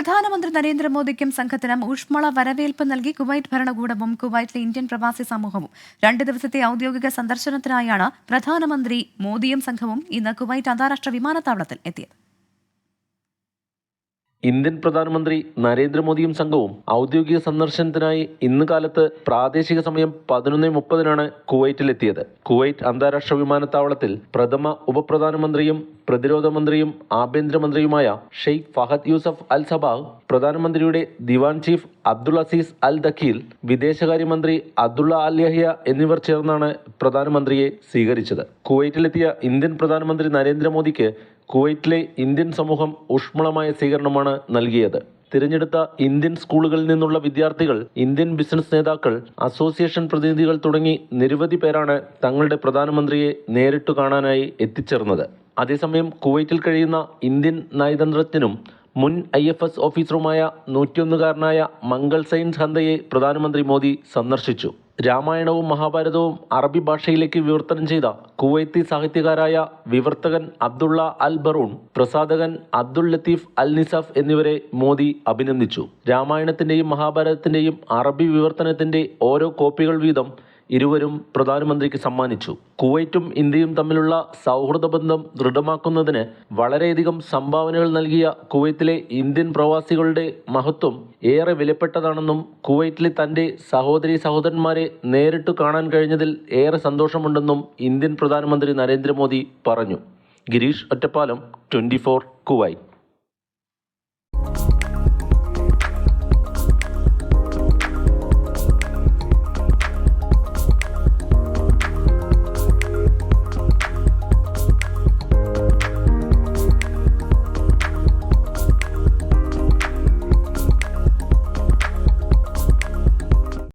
പ്രധാനമന്ത്രി നരേന്ദ്രമോദിക്കും സംഘത്തിനും ഊഷ്മള വരവേൽപ്പ് നൽകി കുവൈറ്റ് ഭരണകൂടവും കുവൈറ്റിലെ ഇന്ത്യൻ പ്രവാസി സമൂഹവും 2 ദിവസത്തെ ഔദ്യോഗിക സന്ദർശനത്തിനായാണ് പ്രധാനമന്ത്രി മോദിയും സംഘവും ഇന്ന് കുവൈറ്റ് അന്താരാഷ്ട്ര വിമാനത്താവളത്തിൽ എത്തിയത്. ഇന്ത്യൻ പ്രധാനമന്ത്രി നരേന്ദ്രമോദിയും സംഘവും ഔദ്യോഗിക സന്ദർശനത്തിനായി ഇന്ന് കാലത്ത് പ്രാദേശിക സമയം 11:30 കുവൈറ്റിലെത്തിയത്. കുവൈറ്റ് അന്താരാഷ്ട്ര വിമാനത്താവളത്തിൽ പ്രഥമ ഉപപ്രധാനമന്ത്രിയും പ്രതിരോധ മന്ത്രിയും ആഭ്യന്തരമന്ത്രിയുമായ Sheikh Fahad Yousef Al Sabah, പ്രധാനമന്ത്രിയുടെ ദിവാൻ chief Abdul Aziz Al Dakheel, വിദേശകാര്യമന്ത്രി അബ്ദുള്ള അൽ യഹ്യ എന്നിവർ ചേർന്നാണ് പ്രധാനമന്ത്രിയെ സ്വീകരിച്ചത്. കുവൈറ്റിലെത്തിയ ഇന്ത്യൻ പ്രധാനമന്ത്രി നരേന്ദ്രമോദിക്ക് കുവൈറ്റിലെ ഇന്ത്യൻ സമൂഹം ഊഷ്മളമായ സ്വീകരണമാണ് നൽകിയത്. തിരഞ്ഞെടുത്ത ഇന്ത്യൻ സ്കൂളുകളിൽ നിന്നുള്ള വിദ്യാർത്ഥികൾ, ഇന്ത്യൻ ബിസിനസ് നേതാക്കൾ, അസോസിയേഷൻ പ്രതിനിധികൾ തുടങ്ങി നിരവധി പേരാണ് തങ്ങളുടെ പ്രധാനമന്ത്രിയെ നേരിട്ട് കാണാനായി എത്തിച്ചേർന്നത്. അതേസമയം കുവൈറ്റിൽ കഴിയുന്ന ഇന്ത്യൻ നയതന്ത്രജ്ഞനും മുൻ IFS ഓഫീസറുമായ 101കാരനായ മംഗൾ സൈൻസ് ഹന്തയെ പ്രധാനമന്ത്രി മോദി സന്ദർശിച്ചു. രാമായണവും മഹാഭാരതവും അറബി ഭാഷയിലേക്ക് വിവർത്തനം ചെയ്ത കുവൈത്തി സാഹിത്യകാരായ വിവർത്തകൻ അബ്ദുള്ള അൽ ബറൂൺ, പ്രസാധകൻ അബ്ദുൾ ലത്തീഫ് അൽ നിസാഫ് എന്നിവരെ മോദി അഭിനന്ദിച്ചു. രാമായണത്തിന്റെയും മഹാഭാരതത്തിന്റെയും അറബി വിവർത്തനത്തിന്റെ ഓരോ കോപ്പികൾ വീതം ഇരുവരും പ്രധാനമന്ത്രിക്ക് സമ്മാനിച്ചു. കുവൈറ്റും ഇന്ത്യയും തമ്മിലുള്ള സൗഹൃദ ബന്ധം ദൃഢമാക്കുന്നതിന് വളരെയധികം സംഭാവനകൾ നൽകിയ കുവൈത്തിലെ ഇന്ത്യൻ പ്രവാസികളുടെ മഹത്വം ഏറെ വിലപ്പെട്ടതാണെന്നും കുവൈറ്റിലെ തന്റെ സഹോദരി സഹോദരന്മാരെ നേരിട്ട് കാണാൻ കഴിഞ്ഞതിൽ ഏറെ സന്തോഷമുണ്ടെന്നും ഇന്ത്യൻ പ്രധാനമന്ത്രി നരേന്ദ്രമോദി പറഞ്ഞു. ഗിരീഷ് ഒറ്റപ്പാലം, 24 കുവൈറ്റ്.